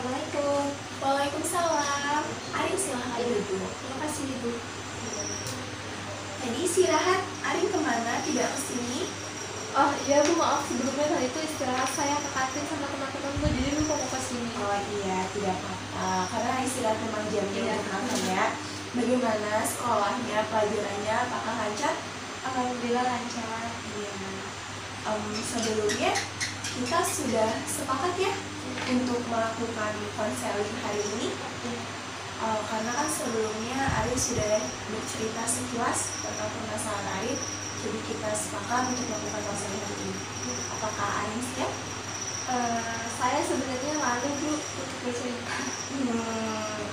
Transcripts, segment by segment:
Assalamualaikum. Waalaikumsalam. Arin silahkan duduk. Terima kasih Ibu. Tadi istirahat, Arin kemana? Tidak kesini? Oh iya Bu, maaf sebelumnya tadi itu istirahat saya ke kantin sama teman-teman Bu, jadi lupa mau kesini. Oh iya, tidak apa-apa. Karena istirahat memang jamnya Iya. untuk makan ya. Bagaimana sekolahnya, pelajarannya, apakah lancar? Alhamdulillah lancar. Iya. Sebelumnya kita sudah sepakat ya untuk melakukan konseling hari ini. Karena kan sebelumnya Arin sudah bercerita sekilas tentang permasalahan Arin, jadi kita sepakat untuk melakukan konseling hari ini. Apakah Arin siap? Saya sebenarnya malu Bu untuk bercerita.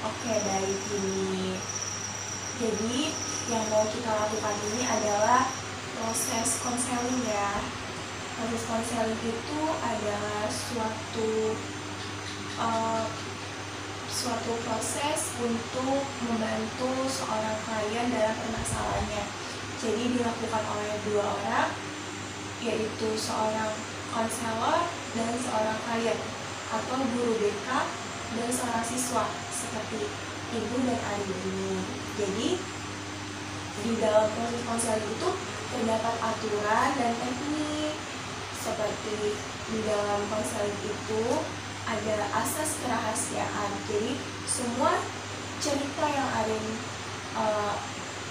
Oke, baik ini. Jadi yang mau kita lakukan ini adalah proses konseling ya. Proses konseling itu adalah suatu proses untuk membantu seorang klien dalam permasalahannya. Jadi dilakukan oleh dua orang, yaitu seorang konselor dan seorang klien, atau guru BK dan seorang siswa seperti Ibu dan Adik ini. Jadi di dalam proses konseling itu terdapat aturan dan teknik. Seperti di dalam konseling itu ada asas kerahasiaan. Jadi semua cerita yang Arin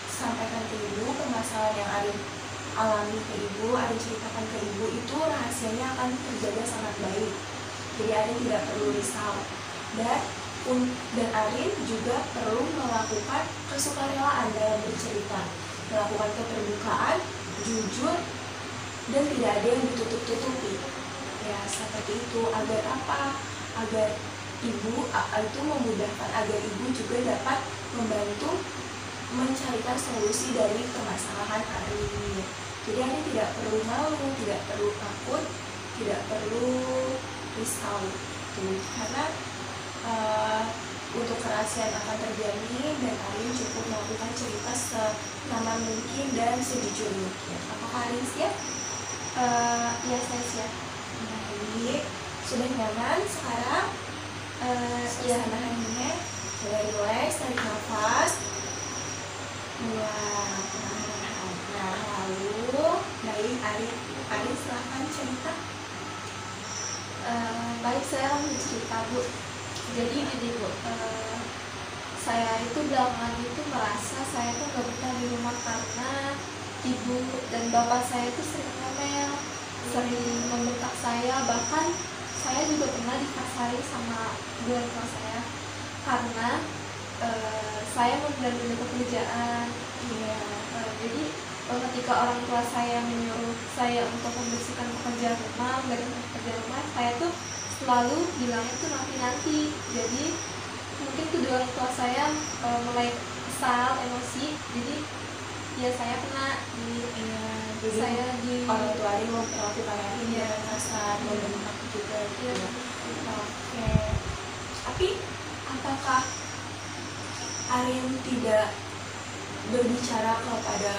sampaikan ke Ibu, permasalahan yang Arin alami ke Ibu, Arin ceritakan ke Ibu, itu rahasianya akan terjaga sangat baik. Jadi Arin tidak perlu risau. Dan Arin juga perlu melakukan kesukarelaan dalam bercerita, melakukan keterbukaan, jujur, dan tidak ada yang ditutup-tutupi. Ya, seperti itu. Agar apa? Agar Ibu itu memudahkan, agar Ibu juga dapat membantu mencarikan solusi dari permasalahan Arin ini. Jadi Arin tidak perlu malu, tidak perlu takut, tidak perlu risau. Karena untuk kerahasiaan akan terjamin dan Arin cukup melakukan cerita senyaman mungkin dan sejujur mungkin. Apakah Arin siap? Ya saya siap. Baik, sudah nyaman sekarang? Suasana hatinya sudah relax, tarik nafas. Nah, lalu baik, Arin silahkan cerita. Baik, saya akan bercerita Bu. Jadi gini Bu, saya itu belakangan itu merasa saya tuh gak betah di rumah karena ibu dan bapak saya itu sering ngomel, sering membentak saya, bahkan saya juga pernah dikasari sama dua orang saya karena saya menunda pekerjaan. Jadi ketika orang tua saya menyuruh saya untuk membersihkan pekerjaan rumah, membereskan pekerjaan rumah, saya tuh selalu bilangnya tuh nanti. Jadi mungkin kedua orang tua saya mulai kesal, emosi. Jadi ya saya kena Jadi saya di orang tua Arin memperlakukan Arin dengan kasar, membentak juga gitu. Oke. Tapi apakah Arin tidak berbicara kepada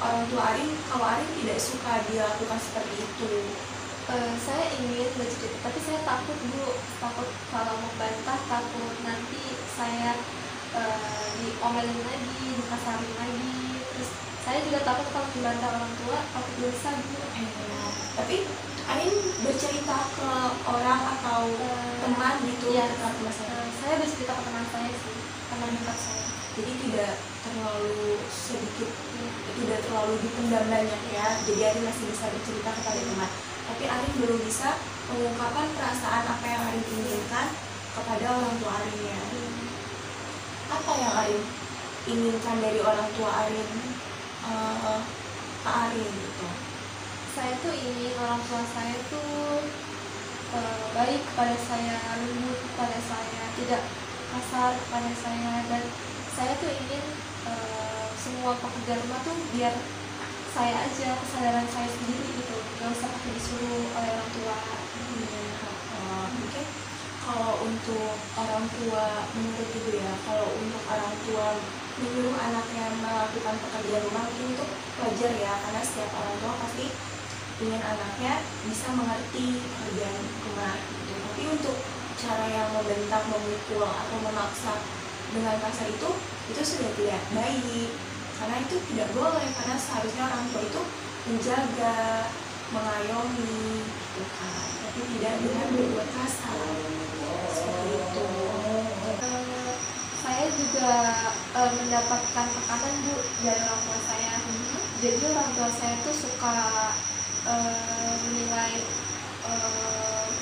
orang tua Arin kalau Arin tidak suka dilakukan seperti itu? Saya ingin bercerita, tapi saya takut Bu, takut kalau membantah, takut nanti saya diomelin lagi, dikasarin lagi. Terus saya juga takut kalau dibantah orang tua, takut dosa Bu. Tapi Arin bercerita ke orang atau teman gitu? Iya, tentang masalah. saya bercerita ke teman saya sih, teman dekat saya. Jadi tidak terlalu sedikit, tidak terlalu dipendam banyak ya. Jadi Arin masih bisa bercerita kepada teman. Tapi Arin belum bisa mengungkapkan perasaan apa yang Arin inginkan kepada orang tua Arin ya. Apa yang Arin inginkan dari orang tua Arin ke Arin gitu? Saya tuh ingin orang tua saya tuh baik kepada saya, lembut kepada saya, tidak kasar kepada saya, dan saya tuh ingin semua pekerjaan rumah tuh biar saya aja, kesadaran saya sendiri gitu, gak usah pakai disuruh oleh orang tua. Mungkin kalau untuk orang tua, menurut Ibu ya, kalau untuk orang tua menyuruh anaknya melakukan pekerjaan rumah mungkin itu wajar ya, karena setiap orang tua pasti ingin anaknya bisa mengerti pekerjaan rumah gitu. Tapi untuk cara yang membentak, memukul, atau memaksa dengan kasar itu sudah tidak baik, karena itu tidak boleh, karena seharusnya orang tua itu menjaga, mengayomi gitu kan, tapi tidak dengan berbuat kasar seperti itu. Saya juga mendapatkan tekanan Bu dari orang tua saya. Jadi orang tua saya tuh suka menilai,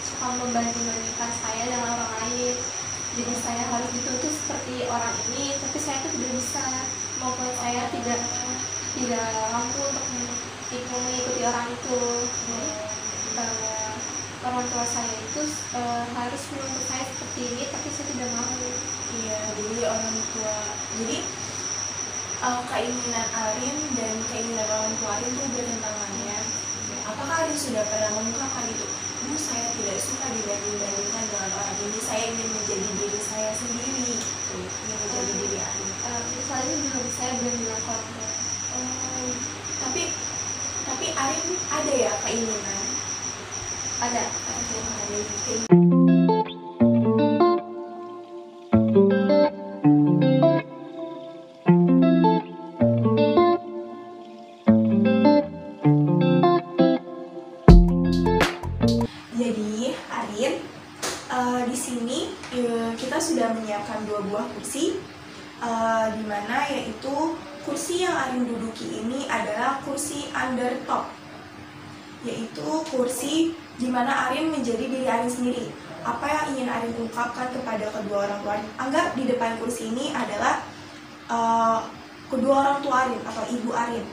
suka membanding-bandingkan saya dengan orang lain. Jadi saya harus dituntut seperti orang ini, tapi saya tuh tidak bisa. Maupun saya tidak mampu untuk mengikuti orang itu. Jadi orang tua saya itu harus menuntut saya seperti ini, tapi saya tidak mau. Iya, jadi orang tua, jadi keinginan Arin dan keinginan orang tua Arin itu bertentangan ya. Apakah Arin sudah pernah mengungkapkan itu? Bu, saya tidak suka dibanding-bandingkan dengan orang ini, saya ingin menjadi diri saya sendiri, ingin menjadi diri Arin. Misalnya belum, saya belum bilang kalau tapi Arin ada ya keinginan? ada. Jadi Arin, di sini kita sudah menyiapkan 2 buah kursi, di mana yaitu kursi yang Arin duduki ini adalah kursi undertop, yaitu kursi di mana Arin menjadi diri Arin sendiri. Apa yang ingin Arin ungkapkan kepada kedua orang tua Arin? Anggap di depan kursi ini adalah kedua orang tua Arin atau ibu Arin.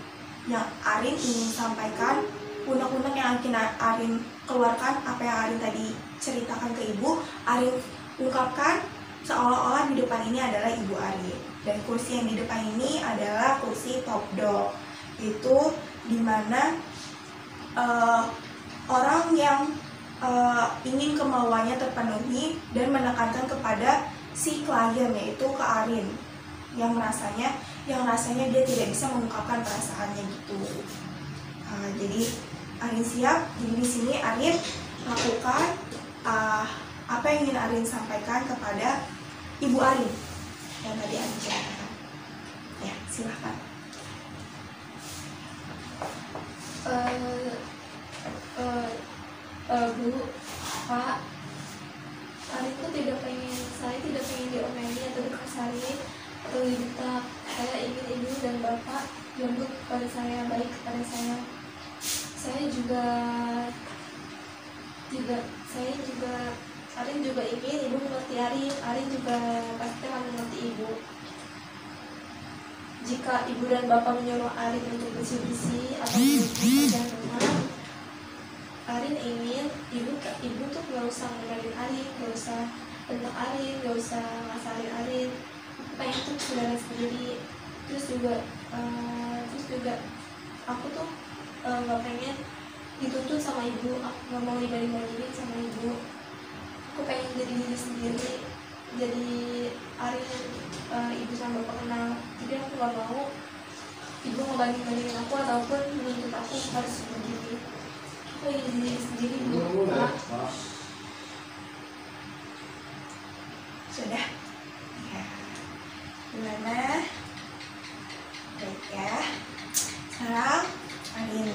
Yang Arin ingin sampaikan, unek-unek yang Arin keluarkan, apa yang Arin tadi ceritakan ke ibu, Arin ungkapkan seolah-olah di depan ini adalah ibu Arin. Dan kursi yang di depan ini adalah kursi top dog, itu dimana orang yang ingin kemauannya terpenuhi dan menekankan kepada si klien, yaitu ke Arin, yang rasanya dia tidak bisa mengungkapkan perasaannya gitu. Jadi Arin siap. Jadi di sini Arin lakukan apa yang ingin Arin sampaikan kepada ibu Arin yang tadi Arin ceritakan. Ya, silahkan. Bu, Pak, Arin tuh saya tidak pengen diomeli atau dikasari atau dibentak. Saya ingin ibu dan bapak lembut kepada saya, baik kepada saya. Arin juga ingin ibu mengerti Arin. Arin juga pasti akan mengerti ibu. Jika ibu dan bapak menyuruh Arin untuk bersih-bersih atau mengerjakan rumah, Arin ingin ibu tuh gak usah ngomelin Arin, gak usah bentak Arin, gak usah ngasarin Arin. Aku pengen tuh saudara sendiri. Terus juga aku tuh gak pengen dituntut sama ibu. Aku gak mau dibanding-bandingin sama ibu. Aku pengen jadi diri sendiri, jadi Arin yang ibu sama bapak kenal. Jadi aku gak mau ibu ngebanding-bandingin aku ataupun menuntut aku harus begini. Aku ingin diri sendiri Bu, Pak. Sudah? Ya. Gimana? Baik ya. Sekarang Arin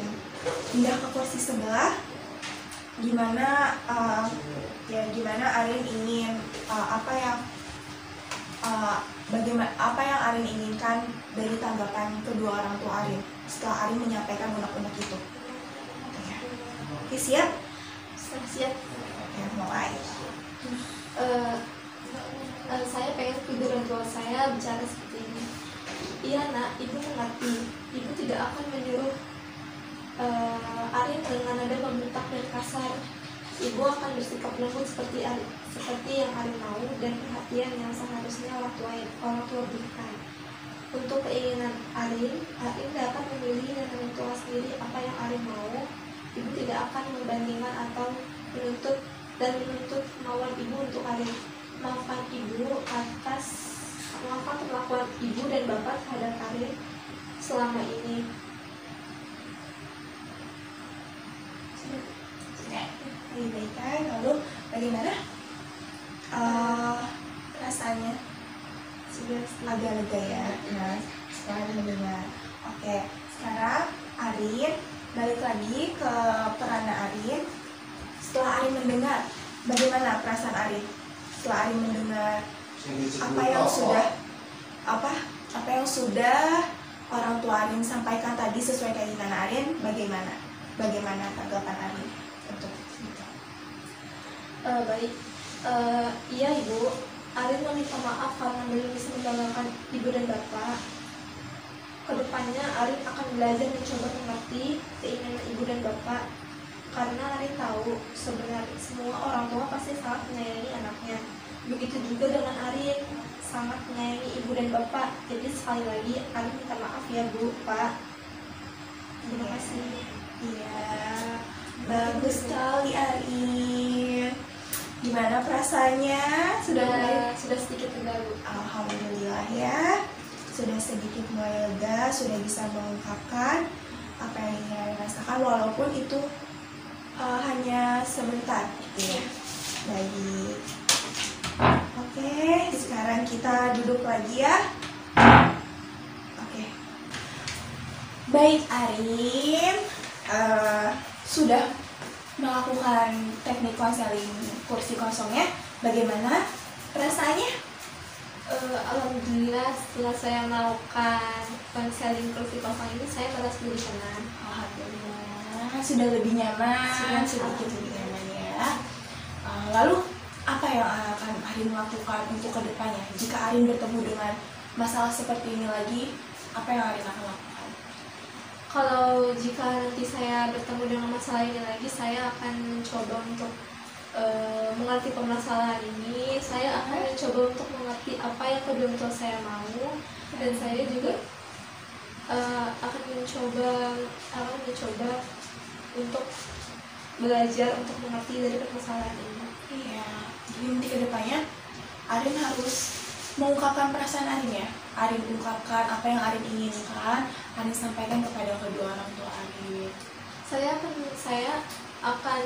pindah ke kursi sebelah, gimana Arin ingin apa yang Arin inginkan dari tanggapan kedua orang tua Arin setelah Arin menyampaikan unek-unek itu. Oke, siap? Siap. Oke, mulai. Saya pengen kedua orang tua saya bicara seperti ini. Iya nak, ibu mengerti. Ibu tidak akan menyuruh Arin dengan nada membentak dan kasar. Ibu akan bersikap lembut seperti yang Arin mau, dan perhatian yang seharusnya orang tua berikan. Untuk keinginan Arin dapat memilih dan menentukan sendiri apa yang Arin mau. Ibu tidak akan membandingkan atau menuntut kemauan ibu untuk Arin. Maafkan perlakuan ibu dan bapak terhadap Arin selama ini. Sudah. Baik kan? Lalu bagaimana? sudah sedikit. agak lega ya. Nah, sekarang mendengar. Oke, sekarang Arin balik lagi ke peran Arin. Setelah Arin mendengar, bagaimana perasaan Arin? Setelah Arin mendengar apa yang sudah orang tua Arin sampaikan tadi sesuai keinginan Arin, bagaimana tanggapan Arin untuk itu? Baik, iya Ibu, Arin meminta maaf karena belum bisa membanggakan Ibu dan Bapak. Kedepannya Arin akan belajar mencoba mengerti keinginan Ibu dan Bapak, karena Arin tahu sebenarnya semua orang tua pasti sangat menyayangi anaknya. Begitu juga dengan Arin, sangat menyayangi Ibu dan Bapak. Jadi sekali lagi Arin minta maaf ya Bu, Pak. Terima kasih. Iya, bagus sekali Arin. Gimana perasaannya? Sudah sedikit lega Bu. Alhamdulillah ya, sudah sedikit mulai lega, sudah bisa mengungkapkan apa yang ingin Arin rasakan walaupun itu hanya sebentar gitu ya. Baik. Oke, sekarang kita duduk lagi ya. Oke. Baik Arin, sudah melakukan teknik konseling kursi kosongnya, bagaimana perasaannya? Alhamdulillah setelah saya melakukan konseling kursi kosong ini saya merasa lebih tenang. Alhamdulillah sudah lebih nyaman, Sudah sedikit lebih nyaman ya. Lalu apa yang akan Arin lakukan untuk kedepannya? Jika Arin bertemu dengan masalah seperti ini lagi, apa yang Arin akan lakukan? Kalau jika nanti saya bertemu dengan masalah ini lagi, saya akan mencoba untuk mengerti permasalahan ini. Saya akan mencoba untuk mengerti apa yang kedua orang tua saya mau, dan saya juga akan mencoba untuk belajar untuk mengerti dari permasalahan ini. Iya, jadi nanti kedepannya Arin harus mengungkapkan perasaan Arin ya. Arin ungkapkan apa yang Arin inginkan, Arin sampaikan kepada kedua orang tua Arin. Saya akan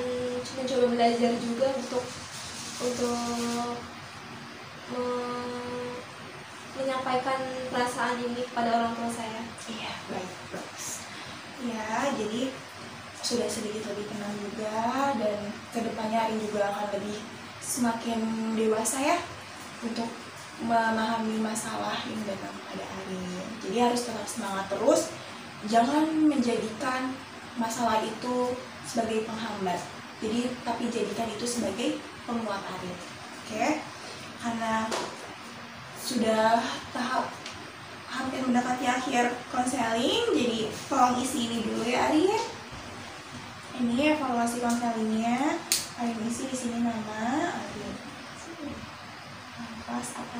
mencoba belajar juga untuk menyampaikan perasaan ini kepada orang tua saya. Iya, bagus. Ya, jadi sudah sedikit lebih tenang juga, dan kedepannya Arin juga akan lebih semakin dewasa ya untuk memahami masalah yang datang kepada Arin. Jadi harus tetap semangat terus, jangan menjadikan masalah itu sebagai penghambat. Jadi tapi jadikan itu sebagai penguat Arin. Oke? Karena sudah tahap hampir mendekati akhir konseling, jadi tolong isi ini dulu ya Arin. Ini evaluasi konselingnya. Arin isi di sini nama Arin. Pas apa?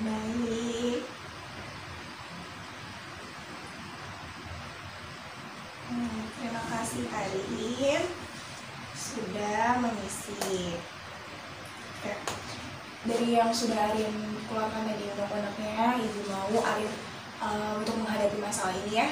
Baik. Terima kasih Arin sudah mengisi. Oke. Dari yang sudah Arin keluarkan tadi unek-uneknya, Ibu mau Arin untuk menghadapi masalah ini ya.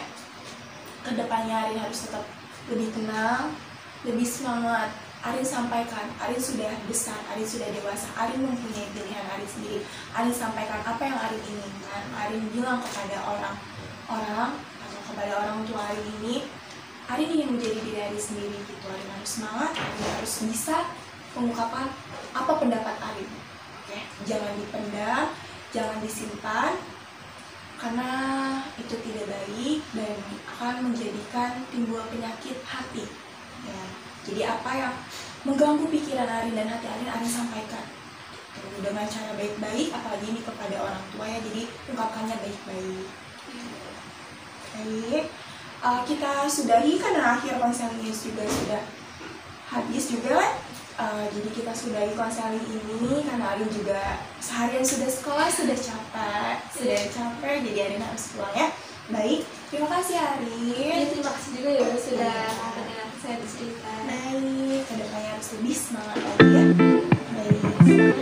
Kedepannya Arin harus tetap lebih tenang, lebih semangat. Arin sampaikan, Arin sudah besar, Arin sudah dewasa, Arin mempunyai pilihan Arin sendiri. Arin sampaikan apa yang Arin inginkan. Arin bilang kepada orang-orang atau kepada orang tua Arin ini, Arin ingin menjadi diri Arin sendiri gitu. Arin harus semangat, Arin harus bisa mengungkapkan apa pendapat Arin. Oke, jangan dipendam, jangan disimpan, karena itu tidak baik dan akan menjadikan timbul penyakit hati. Ya. Jadi apa yang mengganggu pikiran Arin dan hati Arin, Arin sampaikan dengan cara baik-baik, apalagi ini kepada orang tua ya, jadi ungkapkannya baik-baik. Baik, kita sudahi karena akhir konseling juga sudah habis juga. Jadi kita sudahi konseling ini karena Arin juga seharian sudah sekolah, sudah capek, jadi Arin harus pulang ya. Baik, terima kasih Arin. Terima kasih juga ya Bu sudah mendengar. saya cerita. Baik, kedepannya harus lebih semangat lagi ya. Baik.